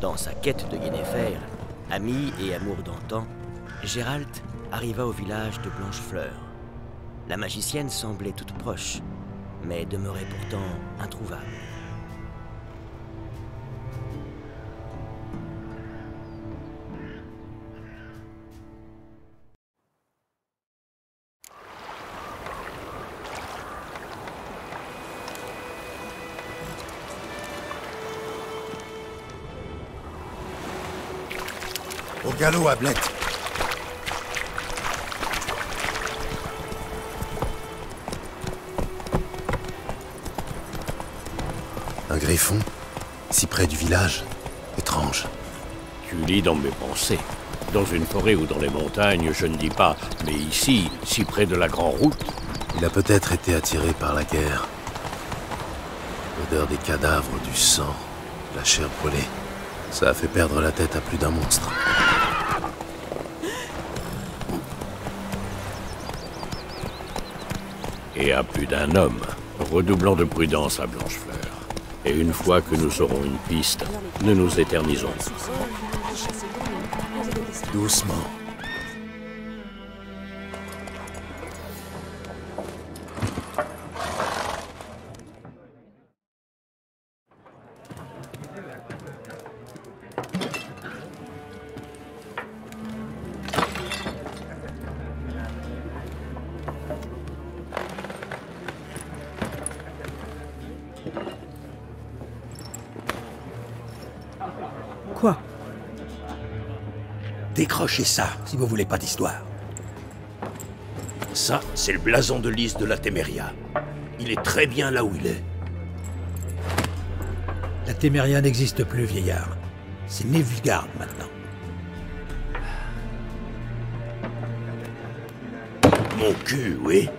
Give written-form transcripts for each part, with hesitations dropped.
Dans sa quête de Yennefer, ami et amour d'antan, Geralt arriva au village de Blanchefleur. La magicienne semblait toute proche, mais demeurait pourtant introuvable. Au galop, Ablette. Un griffon, si près du village. Étrange. Tu lis dans mes pensées. Dans une forêt ou dans les montagnes, je ne dis pas, mais ici, si près de la grande route... Il a peut-être été attiré par la guerre. L'odeur des cadavres, du sang, de la chair brûlée. Ça a fait perdre la tête à plus d'un monstre. Et à plus d'un homme. Redoublons de prudence à Blanchefleur. Et une fois que nous aurons une piste, nous nous éternisons. Doucement. Quoi? Décrochez ça, si vous voulez pas d'histoire. Ça, c'est le blason de Lys de la Téméria. Il est très bien là où il est. La Téméria n'existe plus, vieillard. C'est Nilfgaard maintenant. Mon cul, oui.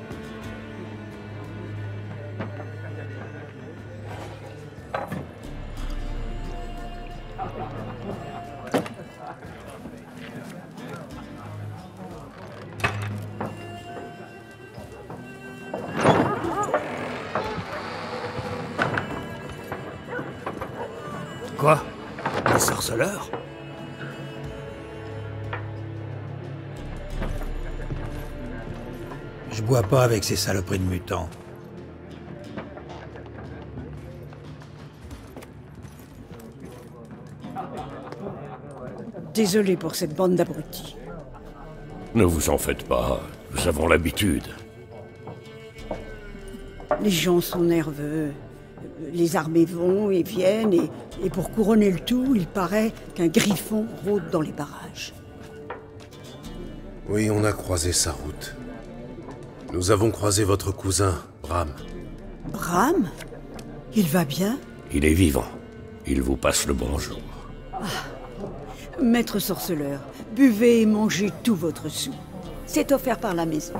Quoi? Les sorceleurs? Je bois pas avec ces saloperies de mutants. Désolé pour cette bande d'abrutis. Ne vous en faites pas, nous avons l'habitude. Les gens sont nerveux. Les armées vont et viennent, et pour couronner le tout, il paraît qu'un griffon rôde dans les barrages. Oui, on a croisé sa route. Nous avons croisé votre cousin, Bram. Bram? Il va bien? Il est vivant. Il vous passe le bonjour. Maître sorceleur, buvez et mangez tout votre sou. C'est offert par la maison.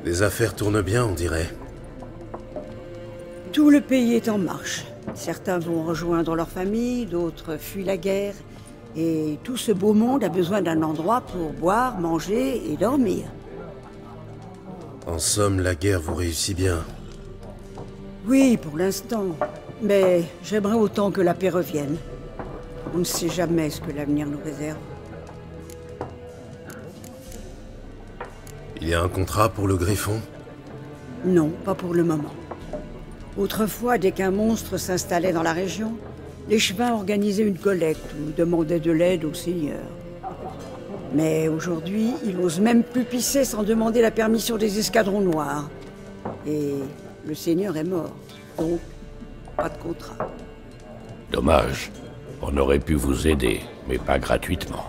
Les affaires tournent bien, on dirait. Tout le pays est en marche. Certains vont rejoindre leur famille, d'autres fuient la guerre. Et tout ce beau monde a besoin d'un endroit pour boire, manger et dormir. En somme, la guerre vous réussit bien. Oui, pour l'instant. Mais j'aimerais autant que la paix revienne. On ne sait jamais ce que l'avenir nous réserve. Il y a un contrat pour le Griffon? Non, pas pour le moment. Autrefois, dès qu'un monstre s'installait dans la région, les chemins organisaient une collecte ou demandaient de l'aide au seigneur. Mais aujourd'hui, ils n'osent même plus pisser sans demander la permission des escadrons noirs. Et le seigneur est mort, donc pas de contrat. Dommage. On aurait pu vous aider, mais pas gratuitement.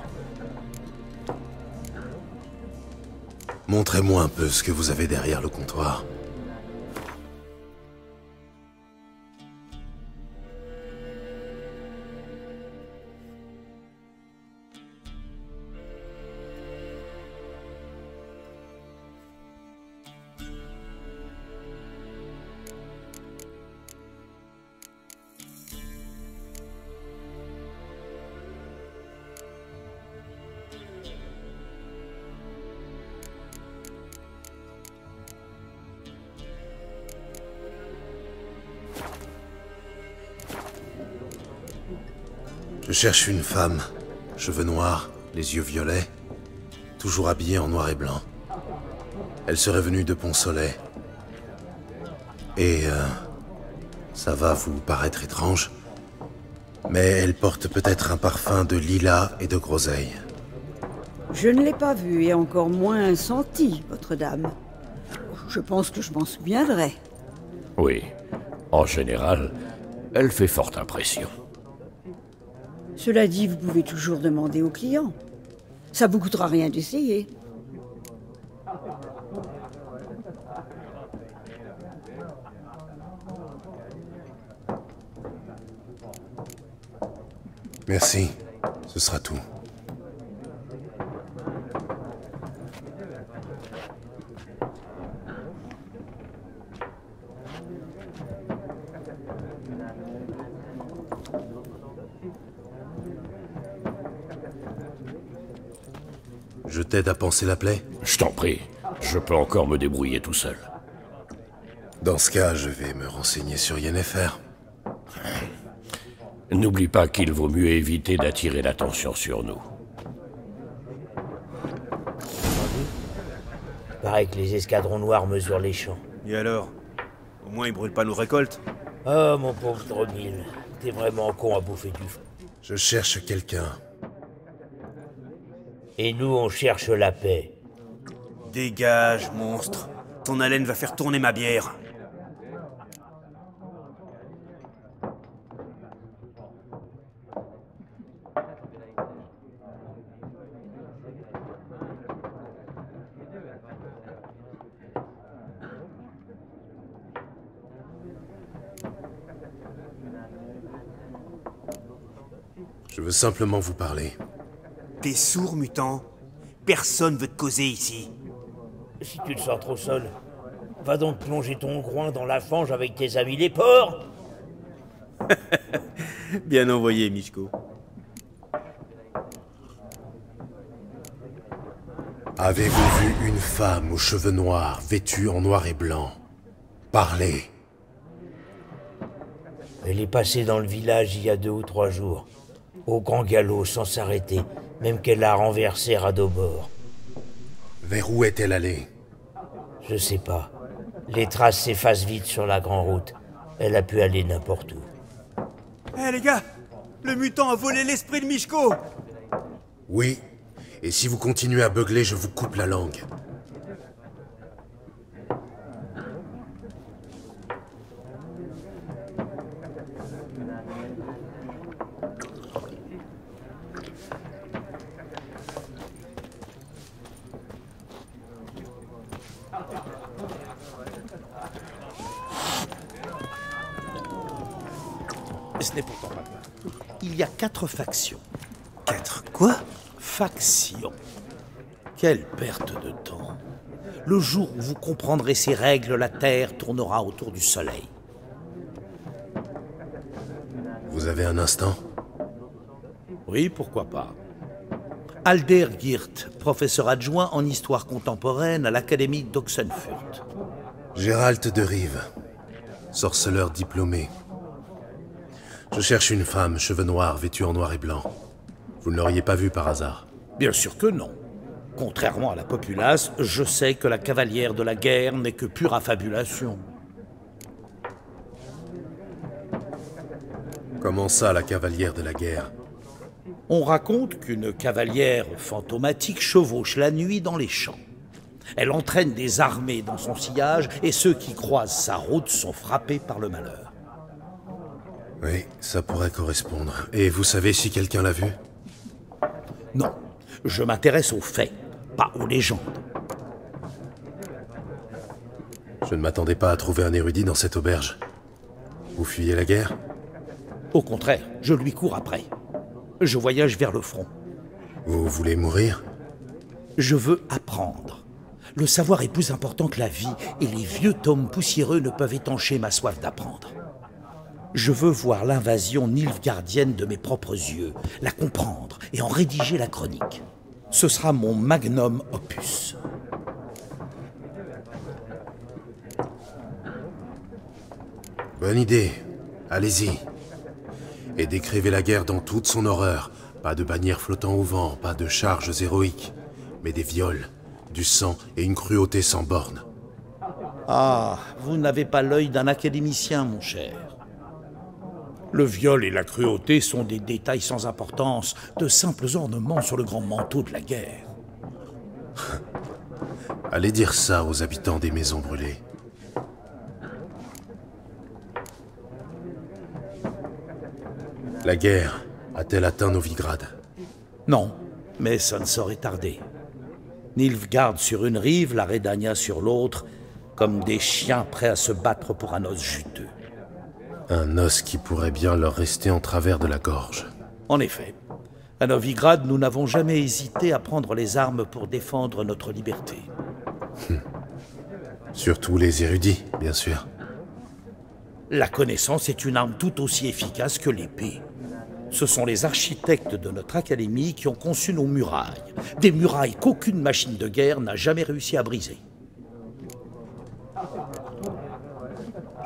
Montrez-moi un peu ce que vous avez derrière le comptoir. Je cherche une femme, cheveux noirs, les yeux violets, toujours habillée en noir et blanc. Elle serait venue de Pont-Soleil. Et ça va vous paraître étrange, mais elle porte peut-être un parfum de lilas et de groseille. Je ne l'ai pas vue et encore moins senti, votre dame. Je pense que je m'en souviendrai. Oui. En général, elle fait forte impression. Cela dit, vous pouvez toujours demander aux clients. Ça vous coûtera rien d'essayer. Merci, ce sera tout. Je t'aide à panser la plaie? Je t'en prie, je peux encore me débrouiller tout seul. Dans ce cas, je vais me renseigner sur Yennefer. N'oublie pas qu'il vaut mieux éviter d'attirer l'attention sur nous. Paraît que les escadrons noirs mesurent les champs. Et alors? Au moins ils brûlent pas nos récoltes. Oh, mon pauvre Dromil, t'es vraiment con à bouffer du feu. Je cherche quelqu'un. Et nous, on cherche la paix. Dégage, monstre. Ton haleine va faire tourner ma bière. Je veux simplement vous parler. T'es sourd, mutant? Personne veut te causer ici. Si tu te sens trop seul, va donc plonger ton groin dans la fange avec tes amis les porcs. Bien envoyé, Michko. Avez-vous vu une femme aux cheveux noirs, vêtue en noir et blanc? Parlez. Elle est passée dans le village il y a 2 ou 3 jours. Au grand galop, sans s'arrêter, même qu'elle l'a renversé Radobor. Vers où est-elle allée? Je sais pas. Les traces s'effacent vite sur la grande route. Elle a pu aller n'importe où. Hé les gars, le mutant a volé l'esprit de Michko. Oui. Et si vous continuez à beugler, je vous coupe la langue. Ce n'est pourtant pas grave. Il y a 4 factions. 4 quoi? Factions. Quelle perte de temps. Le jour où vous comprendrez ces règles, la Terre tournera autour du Soleil. Vous avez un instant? Oui, pourquoi pas. Alder Geert, professeur adjoint en histoire contemporaine à l'Académie d'Oxenfurt. Gérald de Rive, sorceleur diplômé. Je cherche une femme, cheveux noirs, vêtue en noir et blanc. Vous ne l'auriez pas vue par hasard? Bien sûr que non. Contrairement à la populace, je sais que la cavalière de la guerre n'est que pure affabulation. Comment ça, la cavalière de la guerre? On raconte qu'une cavalière fantomatique chevauche la nuit dans les champs. Elle entraîne des armées dans son sillage et ceux qui croisent sa route sont frappés par le malheur. Oui, ça pourrait correspondre. Et vous savez si quelqu'un l'a vue? Non, je m'intéresse aux faits, pas aux légendes. Je ne m'attendais pas à trouver un érudit dans cette auberge. Vous fuyez la guerre? Au contraire, je lui cours après. Je voyage vers le front. Vous voulez mourir? Je veux apprendre. Le savoir est plus important que la vie, et les vieux tomes poussiéreux ne peuvent étancher ma soif d'apprendre. Je veux voir l'invasion nilfgaardienne de mes propres yeux, la comprendre et en rédiger la chronique. Ce sera mon magnum opus. Bonne idée. Allez-y. et décrivez la guerre dans toute son horreur. Pas de bannières flottant au vent, pas de charges héroïques, mais des viols, du sang et une cruauté sans borne. Ah, vous n'avez pas l'œil d'un académicien, mon cher. Le viol et la cruauté sont des détails sans importance, de simples ornements sur le grand manteau de la guerre. Allez dire ça aux habitants des maisons brûlées. La guerre a-t-elle atteint Novigrad? Non, mais ça ne saurait tarder. Nilfgaard sur une rive, la Redania sur l'autre, comme des chiens prêts à se battre pour un os juteux. Un os qui pourrait bien leur rester en travers de la gorge. En effet, à Novigrad, nous n'avons jamais hésité à prendre les armes pour défendre notre liberté. Surtout les érudits, bien sûr. La connaissance est une arme tout aussi efficace que l'épée. Ce sont les architectes de notre académie qui ont conçu nos murailles. Des murailles qu'aucune machine de guerre n'a jamais réussi à briser.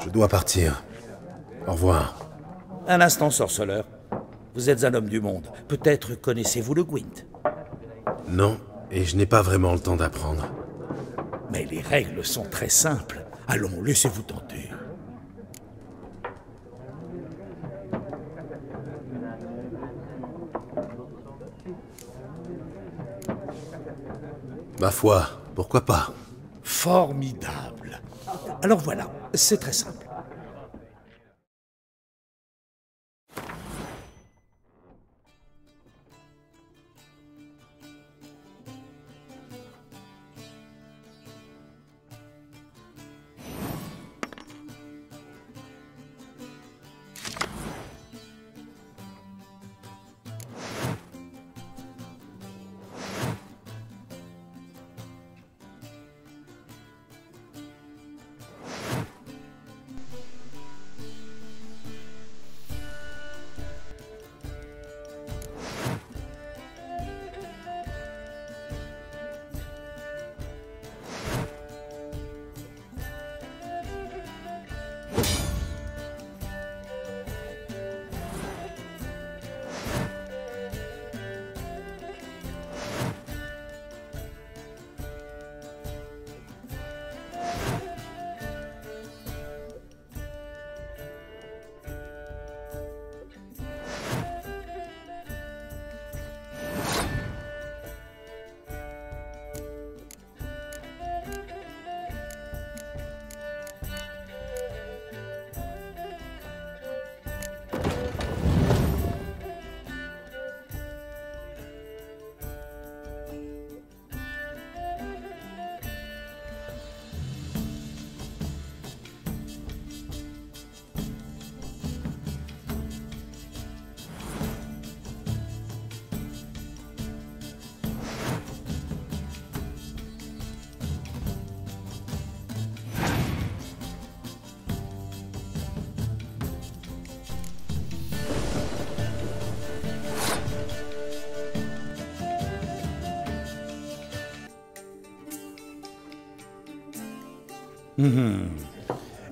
Je dois partir. Au revoir. Un instant, sorceleur. Vous êtes un homme du monde. Peut-être connaissez-vous le Gwent. Non, et je n'ai pas vraiment le temps d'apprendre. Mais les règles sont très simples. Allons, laissez-vous tenter. Ma foi, pourquoi pas? Formidable. Alors voilà, c'est très simple.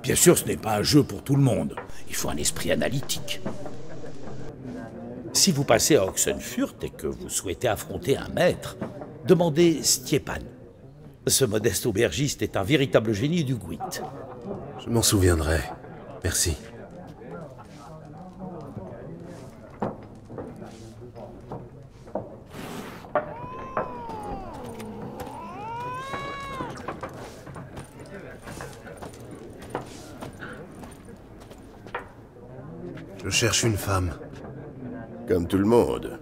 Bien sûr, ce n'est pas un jeu pour tout le monde. Il faut un esprit analytique. Si vous passez à Oxenfurt et que vous souhaitez affronter un maître, demandez Stjepan. Ce modeste aubergiste est un véritable génie du Gwent. Je m'en souviendrai. Merci. Je cherche une femme. Comme tout le monde.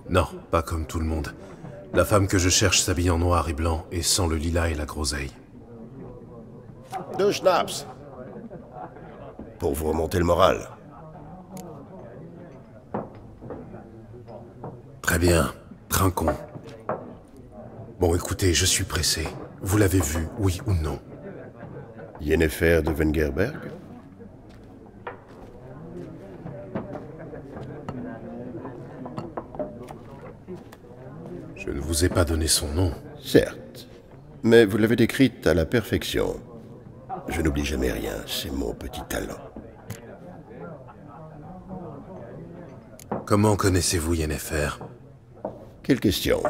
Non, pas comme tout le monde. La femme que je cherche s'habille en noir et blanc et sent le lilas et la groseille. 2 schnapps. Pour vous remonter le moral. Très bien, trinquons. Bon, écoutez, je suis pressé. Vous l'avez vu, oui ou non? Yennefer de Wengerberg? Je ne vous ai pas donné son nom. Certes, mais vous l'avez décrite à la perfection. Je n'oublie jamais rien, c'est mon petit talent. Comment connaissez-vous Yennefer? Quelle question?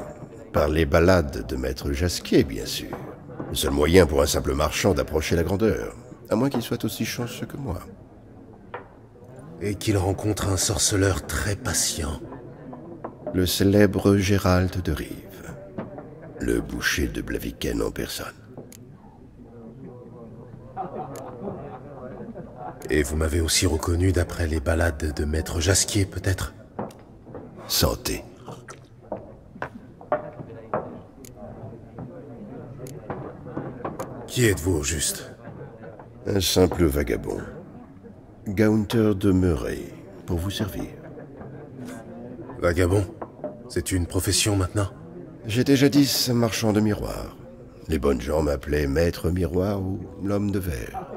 Par les ballades de Maître Jasquier, bien sûr. Le seul moyen pour un simple marchand d'approcher la grandeur, à moins qu'il soit aussi chanceux que moi. Et qu'il rencontre un sorceleur très patient. Le célèbre Gérald de Rive, le boucher de Blaviken en personne. Et vous m'avez aussi reconnu d'après les ballades de Maître Jasquier, peut-être? Santé. Qui êtes-vous, au juste? Un simple vagabond. Gaunter de Murray, pour vous servir. Vagabond? C'est une profession maintenant? J'étais jadis marchand de miroirs. Les bonnes gens m'appelaient Maître Miroir ou l'Homme de Verre.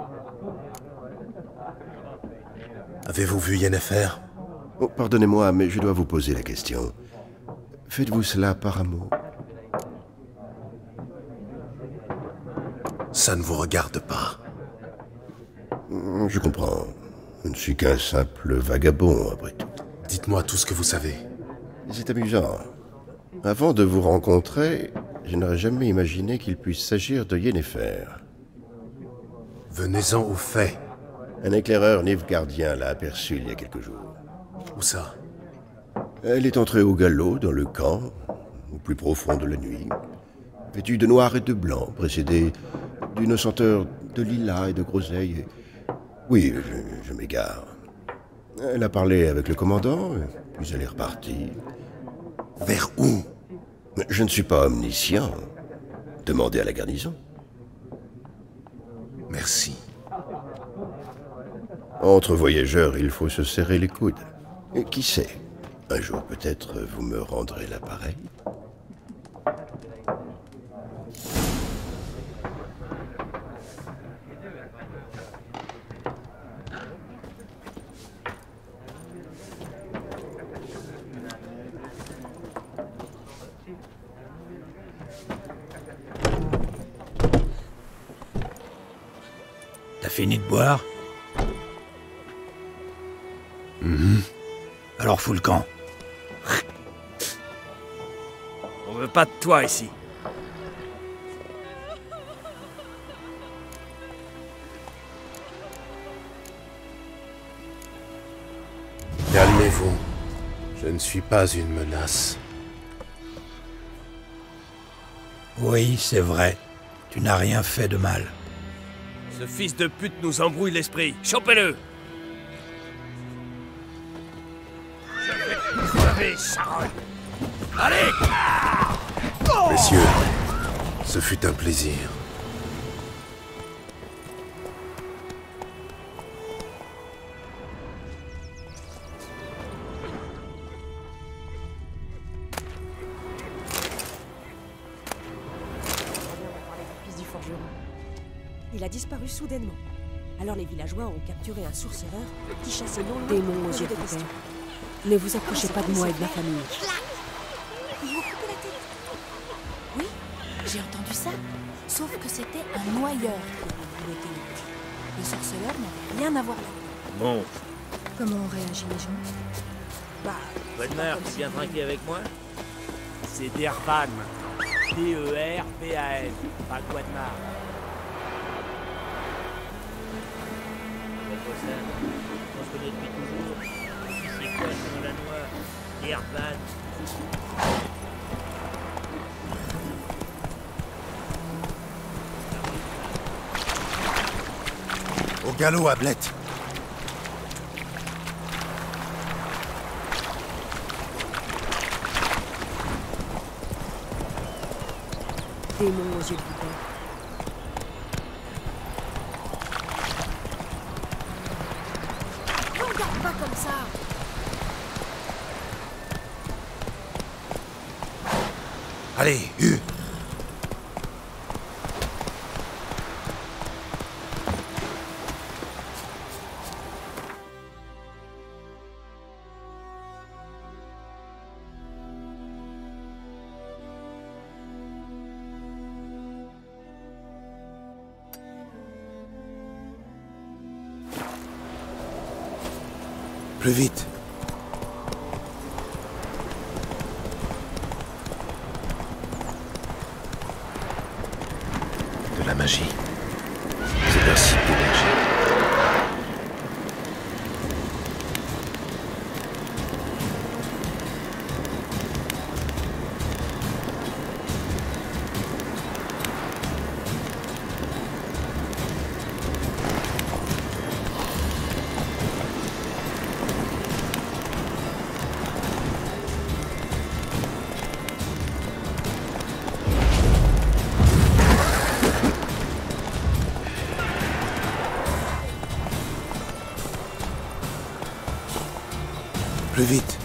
Avez-vous vu Yennefer? Oh, pardonnez-moi, mais je dois vous poser la question. Faites-vous cela par amour? Ça ne vous regarde pas. Je comprends. Je ne suis qu'un simple vagabond, après tout. Dites-moi tout ce que vous savez. C'est amusant. Avant de vous rencontrer, je n'aurais jamais imaginé qu'il puisse s'agir de Yennefer. Venez-en aux faits. Un éclaireur nilfgaardien l'a aperçue il y a quelques jours. Où ça? Elle est entrée au galop, dans le camp, au plus profond de la nuit, vêtue de noir et de blanc, précédée d'une senteur de lilas et de groseille. Oui, je m'égare. Elle a parlé avec le commandant, puis elle est repartie. Vers où? Je ne suis pas omniscient. Demandez à la garnison. Merci. Entre voyageurs, il faut se serrer les coudes. Et qui sait, un jour peut-être vous me rendrez l'appareil. T'as fini de boire? Alors fous le camp. On veut pas de toi ici. Calmez-vous. Je ne suis pas une menace. Oui, c'est vrai. Tu n'as rien fait de mal. Ce fils de pute nous embrouille l'esprit. Chopez-le! Crevez, charogne! Allez! Messieurs, ce fut un plaisir. Il a disparu soudainement. Alors les villageois ont capturé un sorceleur qui chassait non loin démons aux yeux de questions. Ne vous approchez pas de moi et de ma famille. Ils vous coupent la tête. Oui, j'ai entendu ça. Sauf que c'était un noyeur. Le sorceleur n'avait rien à voir là. Bon. Comment ont réagi les gens? Wedmer, tu viens trinquer avec moi? C'est Dervan. D-E-R-V-A-N. Pas Guadmar. On se connaît depuis toujours. C'est quoi sur la noix? Dervan. Au galop, Ablette. Démons aux yeux de vipère. Ne regarde pas comme ça. Allez, hue. Plus vite. magie. C'est un site d'énergie. Plus vite.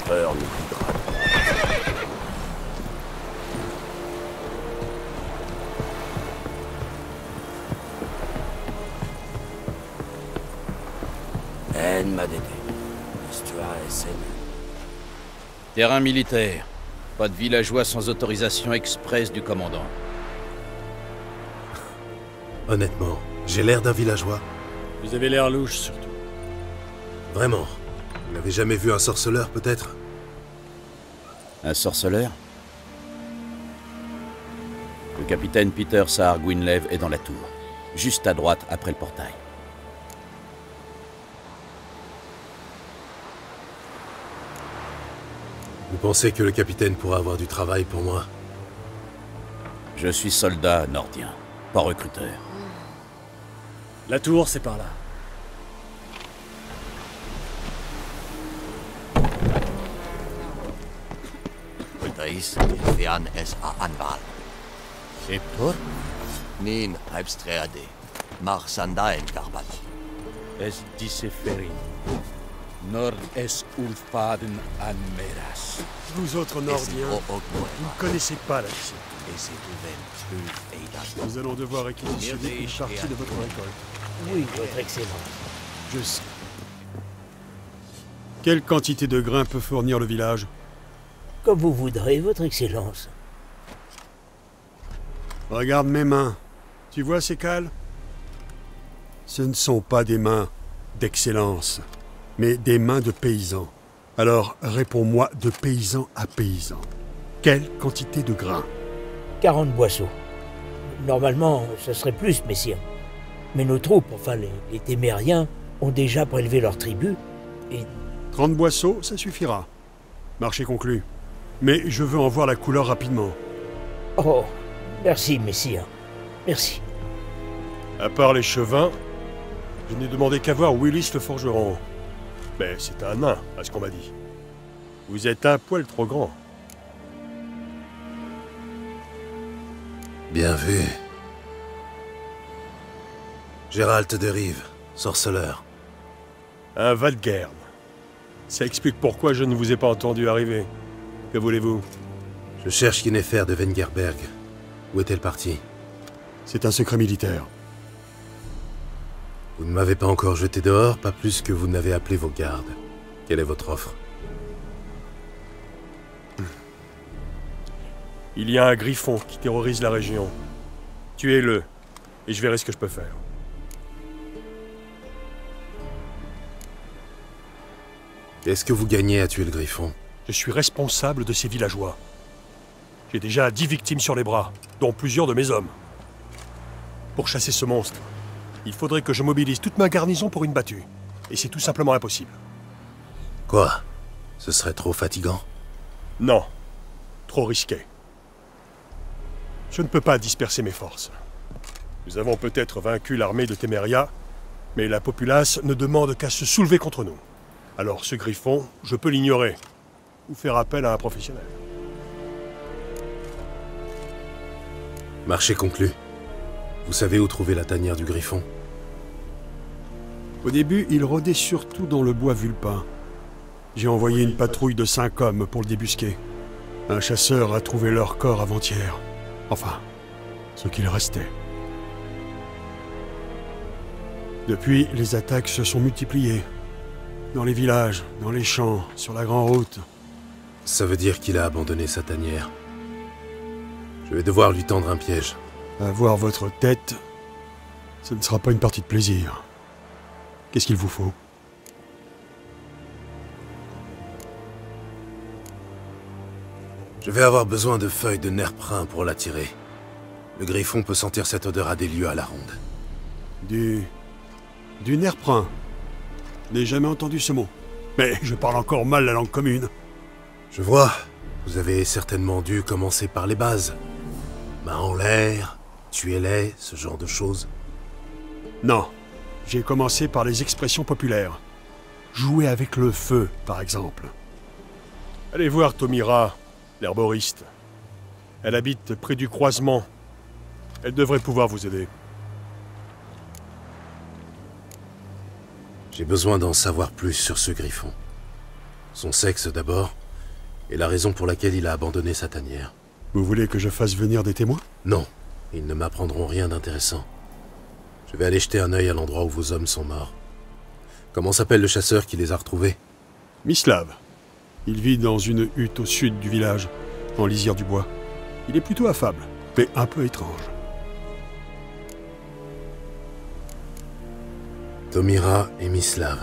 Frère nous guidera. En Madede. L'histoire est saine. Terrain militaire. Pas de villageois sans autorisation express du commandant. Honnêtement, j'ai l'air d'un villageois. Vous avez l'air louche, surtout. Vraiment. Vous n'avez jamais vu un sorceleur, peut-être? Un sorceleur? Le capitaine Peter Saar Gwynleve est dans la tour. Juste à droite, après le portail. Vous pensez que le capitaine pourra avoir du travail pour moi? Je suis soldat nordien, pas recruteur. La tour, c'est par là. Ultais, Fian es a Anval. Septor? Niin, Haibstreade. Mar Sandaen Garbat. Es disseferin. Nord es ulfaden an meras. Vous autres Nordiens, vous ne connaissez pas la mission. Nous allons devoir réquisitionner une partie de votre récolte. Oui, votre excellence. Je sais. Quelle quantité de grains peut fournir le village? Comme vous voudrez, votre excellence. Regarde mes mains. Tu vois ces cales? Ce ne sont pas des mains d'excellence, mais des mains de paysans. Alors, réponds-moi de paysan à paysan. Quelle quantité de grains? 40 boisseaux. Normalement, ce serait plus, messire. Mais nos troupes, enfin les Témériens, ont déjà prélevé leur tribu et... 30 boisseaux, ça suffira. Marché conclu. Mais je veux en voir la couleur rapidement. Oh, merci, messire. Merci. À part les chevins, je n'ai demandé qu'à voir Willis le forgeron. Mais c'est un nain, à ce qu'on m'a dit. Vous êtes un poil trop grand. Bien vu. Gérald de Rive, sorceleur. Un Valgern. Ça explique pourquoi je ne vous ai pas entendu arriver. Que voulez-vous? Je cherche Yennefer de Wengerberg. Où est-elle partie? C'est un secret militaire. Vous ne m'avez pas encore jeté dehors, pas plus que vous n'avez appelé vos gardes. Quelle est votre offre? Il y a un griffon qui terrorise la région. Tuez-le, et je verrai ce que je peux faire. Qu'est-ce que vous gagnez à tuer le griffon? Je suis responsable de ces villageois. J'ai déjà 10 victimes sur les bras, dont plusieurs de mes hommes. Pour chasser ce monstre, il faudrait que je mobilise toute ma garnison pour une battue. Et c'est tout simplement impossible. Quoi? Ce serait trop fatigant? Non. Trop risqué. Je ne peux pas disperser mes forces. Nous avons peut-être vaincu l'armée de Téméria, mais la populace ne demande qu'à se soulever contre nous. Alors ce griffon, je peux l'ignorer, ou faire appel à un professionnel. Marché conclu. Vous savez où trouver la tanière du griffon? Au début, il rôdait surtout dans le bois vulpin. J'ai envoyé une patrouille de 5 hommes pour le débusquer. Un chasseur a trouvé leur corps avant-hier. Enfin, ce qu'il restait. Depuis, les attaques se sont multipliées. Dans les villages, dans les champs, sur la grande route. Ça veut dire qu'il a abandonné sa tanière. Je vais devoir lui tendre un piège. Avoir votre tête, ce ne sera pas une partie de plaisir. Qu'est-ce qu'il vous faut? Je vais avoir besoin de feuilles de nerprin pour l'attirer. Le griffon peut sentir cette odeur à des lieues à la ronde. Du nerprin. Je n'ai jamais entendu ce mot. Mais je parle encore mal la langue commune. Je vois. Vous avez certainement dû commencer par les bases. Main en l'air, tuez-les, ce genre de choses. Non. J'ai commencé par les expressions populaires. Jouer avec le feu, par exemple. Allez voir Tomira, l'herboriste. Elle habite près du croisement. Elle devrait pouvoir vous aider. J'ai besoin d'en savoir plus sur ce griffon. Son sexe d'abord, et la raison pour laquelle il a abandonné sa tanière. Vous voulez que je fasse venir des témoins? Non, ils ne m'apprendront rien d'intéressant. Je vais aller jeter un œil à l'endroit où vos hommes sont morts. Comment s'appelle le chasseur qui les a retrouvés? Mislav. Il vit dans une hutte au sud du village, en lisière du bois. Il est plutôt affable, mais un peu étrange. Tomira et Mislav.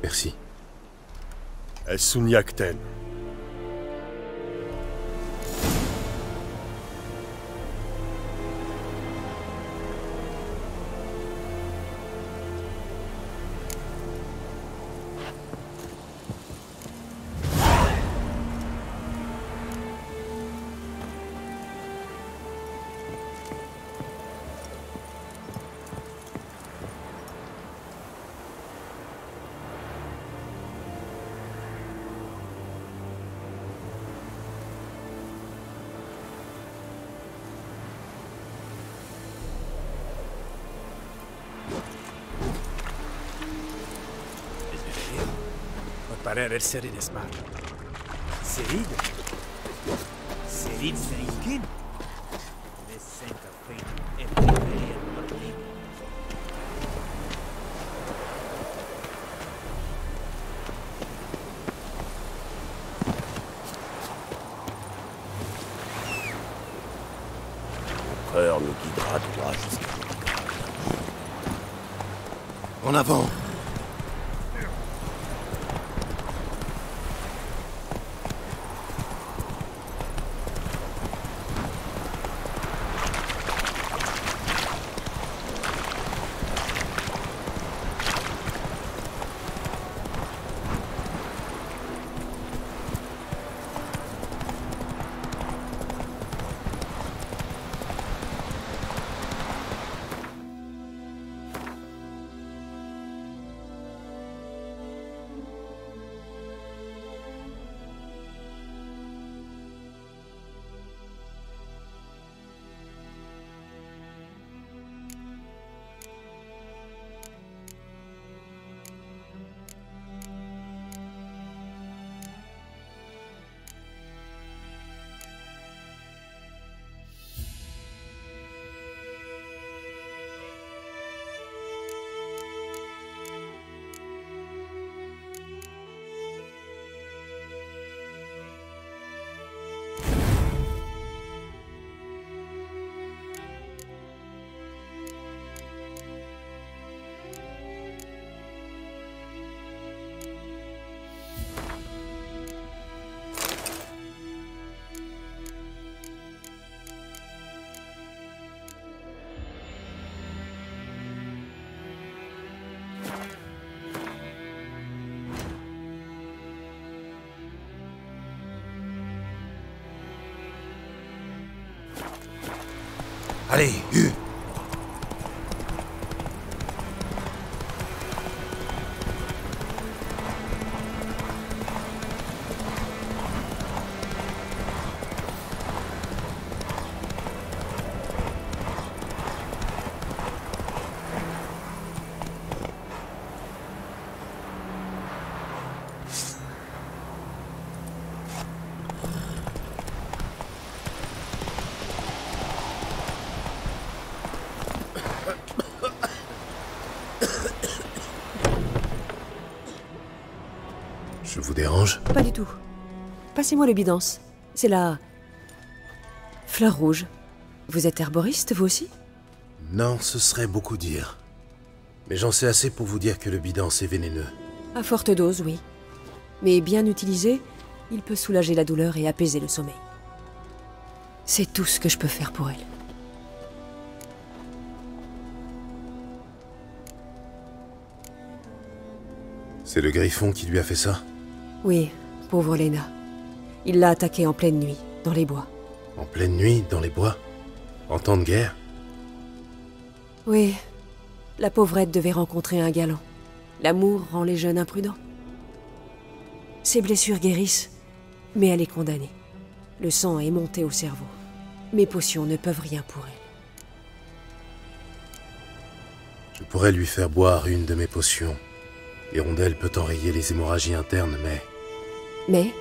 Merci. Esuniakten. Parer Serid Esmar. Serid? Serid Serinkin? This scent of fate every day and morning. Mon cœur nous guidera droit jusqu'à En avant! Allez, Hu! Je vous dérange? Pas du tout. Passez-moi le bidance. C'est la... fleur rouge. Vous êtes herboriste, vous aussi? Non, ce serait beaucoup dire. Mais j'en sais assez pour vous dire que le bidance est vénéneux. À forte dose, oui. Mais bien utilisé, il peut soulager la douleur et apaiser le sommeil. C'est tout ce que je peux faire pour elle. C'est le griffon qui lui a fait ça? Oui, pauvre Lena. Il l'a attaquée en pleine nuit, dans les bois. En pleine nuit, dans les bois? En temps de guerre? Oui, la pauvrette devait rencontrer un galant. L'amour rend les jeunes imprudents. Ses blessures guérissent, mais elle est condamnée. Le sang est monté au cerveau. Mes potions ne peuvent rien pour elle. Je pourrais lui faire boire une de mes potions. L'hirondelle peut enrayer les hémorragies internes, mais... Mais,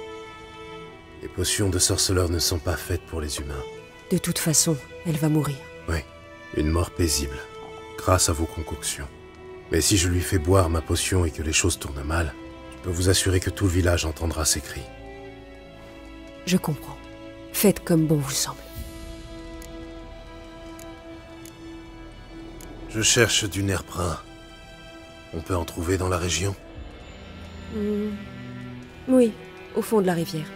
les potions de sorceleur ne sont pas faites pour les humains. de toute façon, elle va mourir. Oui, une mort paisible, grâce à vos concoctions. Mais si je lui fais boire ma potion et que les choses tournent mal, je peux vous assurer que tout le village entendra ses cris. Je comprends. Faites comme bon vous semble. Je cherche du nerprin. On peut en trouver dans la région? Oui, au fond de la rivière.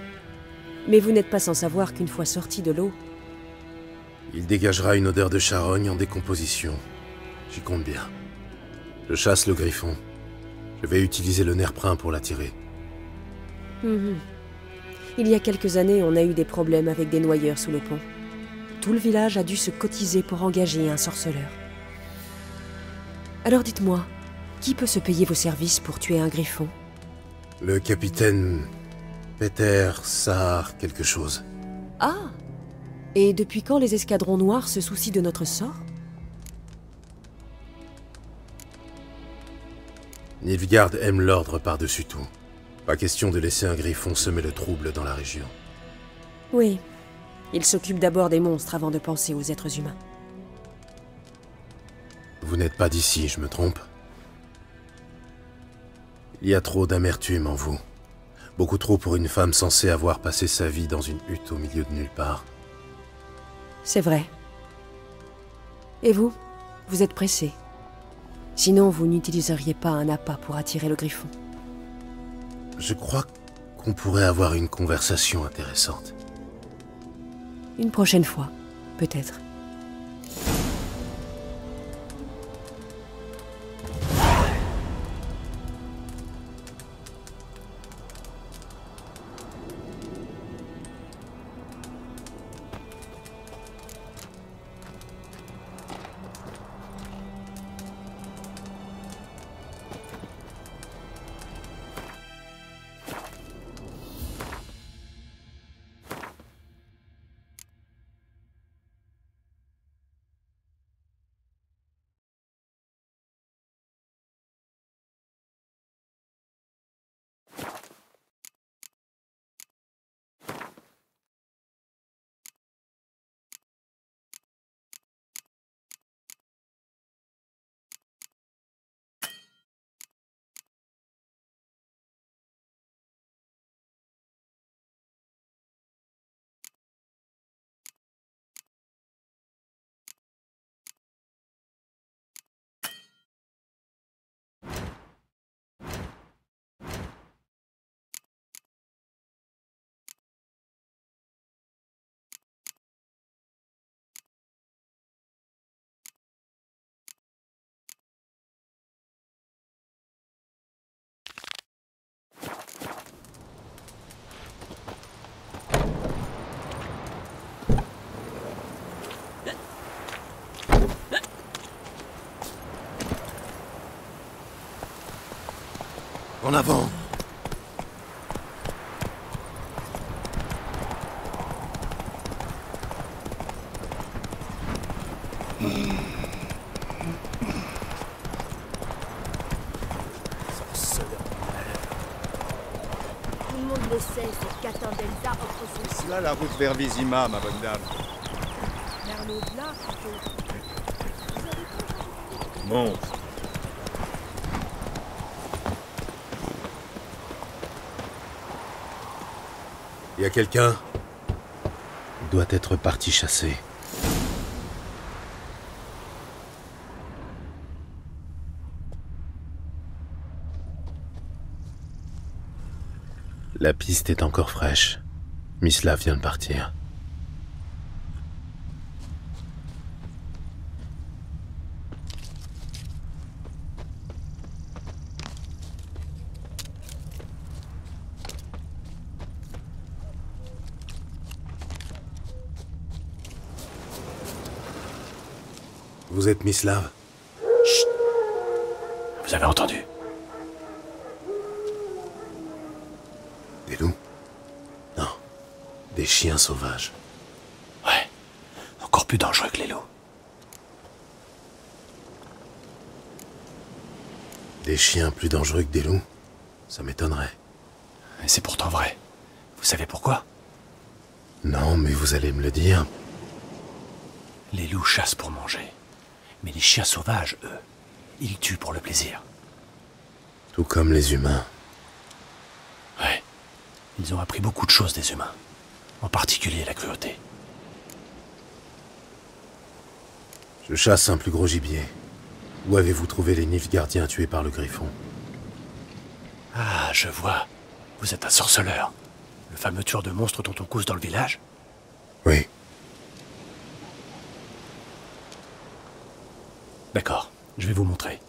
Mais vous n'êtes pas sans savoir qu'une fois sorti de l'eau... Il dégagera une odeur de charogne en décomposition. J'y compte bien. Je chasse le griffon. Je vais utiliser le nerprin pour l'attirer. Il y a quelques années, on a eu des problèmes avec des noyeurs sous le pont. Tout le village a dû se cotiser pour engager un sorceleur. Alors dites-moi, qui peut se payer vos services pour tuer un griffon? Le capitaine... Peter Sahar quelque chose. Ah! Et depuis quand les escadrons noirs se soucient de notre sort? Nilfgaard aime l'ordre par-dessus tout. Pas question de laisser un griffon semer le trouble dans la région. Oui. Il s'occupe d'abord des monstres avant de penser aux êtres humains. Vous n'êtes pas d'ici, je me trompe? Il y a trop d'amertume en vous. Beaucoup trop pour une femme censée avoir passé sa vie dans une hutte au milieu de nulle part. C'est vrai. Et vous? Vous êtes pressé. Sinon, vous n'utiliseriez pas un appât pour attirer le griffon. Je crois qu'on pourrait avoir une conversation intéressante. Une prochaine fois, peut-être. En avant! Tout le monde le sait, cette Catandelza offre son... C'est là la route vers Vizima, ma bonne dame. Vers l'au-delà, plutôt. Monte. Y a quelqu'un? Il doit être parti chasser. La piste est encore fraîche. Mislav vient de partir. Vous êtes Mislav? Chut! Vous avez entendu? Des loups? Non. Des chiens sauvages. Ouais. Encore plus dangereux que les loups. Des chiens plus dangereux que des loups? Ça m'étonnerait. Et c'est pourtant vrai. Vous savez pourquoi? Non, mais vous allez me le dire. Les loups chassent pour manger. Mais les chiens sauvages, eux, ils tuent pour le plaisir. Tout comme les humains. Ouais. Ils ont appris beaucoup de choses des humains. En particulier la cruauté. Je chasse un plus gros gibier. Où avez-vous trouvé les Nilfgaardiens tués par le griffon? Ah, je vois. Vous êtes un sorceleur. Le fameux tueur de monstres dont on cause dans le village? Oui. D'accord, je vais vous montrer.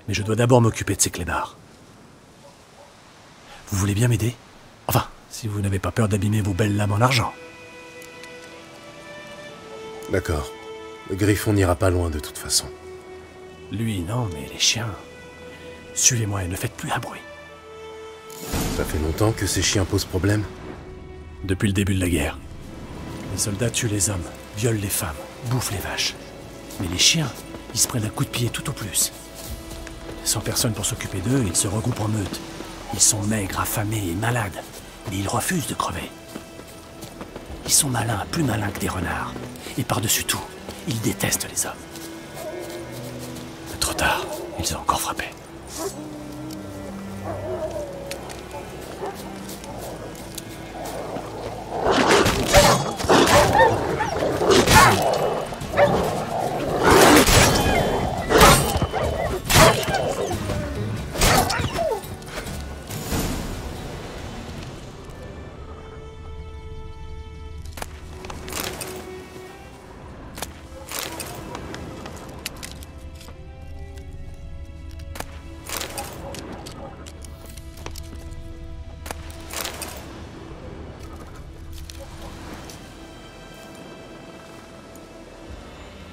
Mais je dois d'abord m'occuper de ces clébards. Vous voulez bien m'aider? Enfin, si vous n'avez pas peur d'abîmer vos belles lames en argent. D'accord. Le griffon n'ira pas loin de toute façon. Lui, non, mais les chiens... Suivez-moi et ne faites plus un bruit. Ça fait longtemps que ces chiens posent problème? Depuis le début de la guerre. Les soldats tuent les hommes, violent les femmes, bouffent les vaches. Mais les chiens, ils se prennent un coup de pied tout au plus. Sans personne pour s'occuper d'eux, ils se regroupent en meute. Ils sont maigres, affamés et malades, mais ils refusent de crever. Ils sont malins, plus malins que des renards. Et par-dessus tout, ils détestent les hommes. Trop tard, ils ont encore frappé.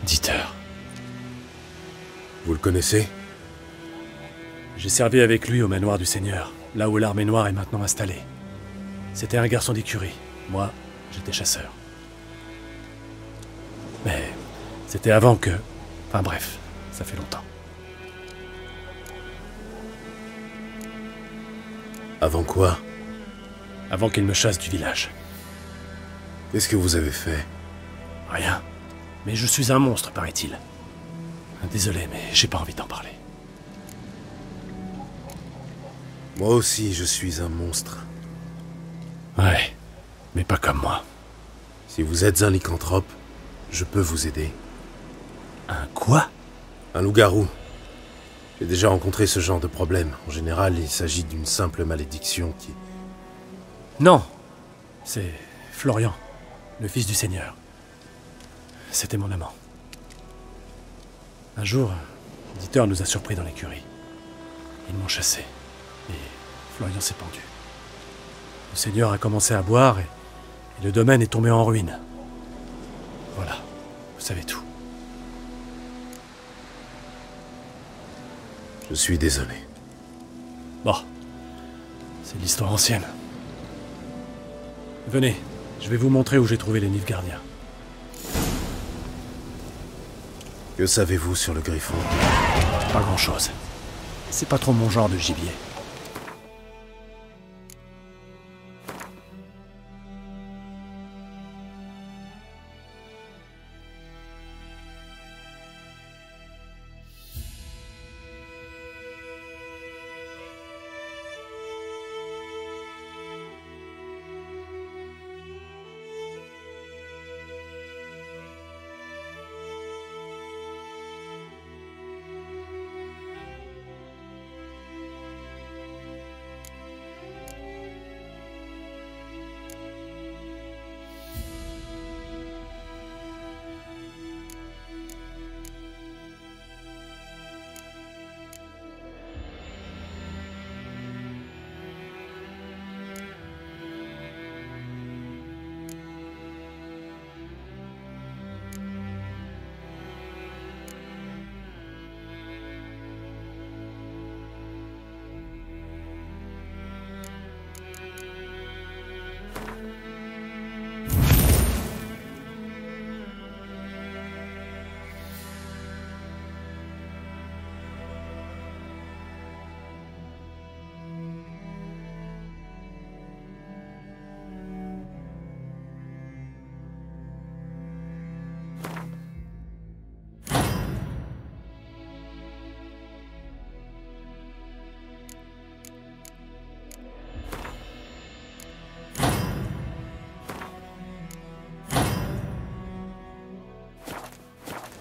Dieter. Vous le connaissez? J'ai servi avec lui au manoir du Seigneur, là où l'armée noire est maintenant installée. C'était un garçon d'écurie. Moi, j'étais chasseur. Mais c'était avant que... Enfin bref, ça fait longtemps. Avant quoi? Avant qu'il me chasse du village. Qu'est-ce que vous avez fait? Rien. Mais je suis un monstre, paraît-il. Désolé, mais j'ai pas envie d'en parler. Moi aussi, je suis un monstre. Ouais, mais pas comme moi. Si vous êtes un lycanthrope, je peux vous aider. Un quoi? Un loup-garou. J'ai déjà rencontré ce genre de problème. En général, il s'agit d'une simple malédiction qui... Non, c'est Florian, le fils du Seigneur. C'était mon amant. Un jour, Dieter nous a surpris dans l'écurie. Ils m'ont chassé, et Florian s'est pendu. Le Seigneur a commencé à boire, et le domaine est tombé en ruine. Voilà, vous savez tout. Je suis désolé. Bon, C'est l'histoire ancienne. Venez, je vais vous montrer où j'ai trouvé les Nilfgaardiens. Que savez-vous sur le Griffon? Pas grand-chose. C'est pas trop mon genre de gibier.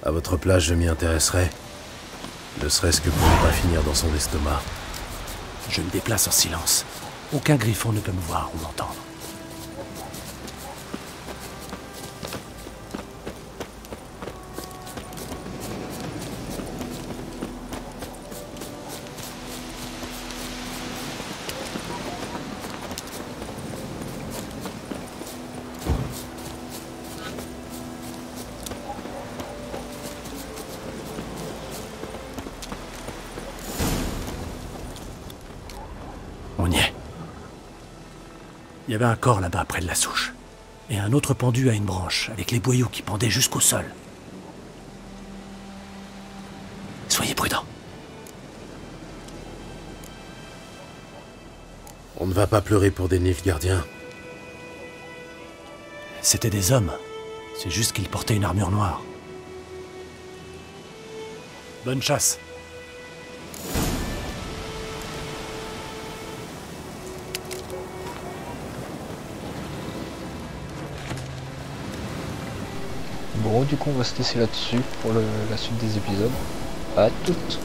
À votre place, je m'y intéresserai. Ne serait-ce que pour ne pas finir dans son estomac. Je me déplace en silence. Aucun griffon ne peut me voir ou m'entendre. On y est. Il y avait un corps là-bas près de la souche. Et un autre pendu à une branche, avec les boyaux qui pendaient jusqu'au sol. Soyez prudents. On ne va pas pleurer pour des Nilfgaardiens. C'étaient des hommes. C'est juste qu'ils portaient une armure noire. Bonne chasse. Bon, du coup, on va se laisser là-dessus pour la suite des épisodes. À toutes!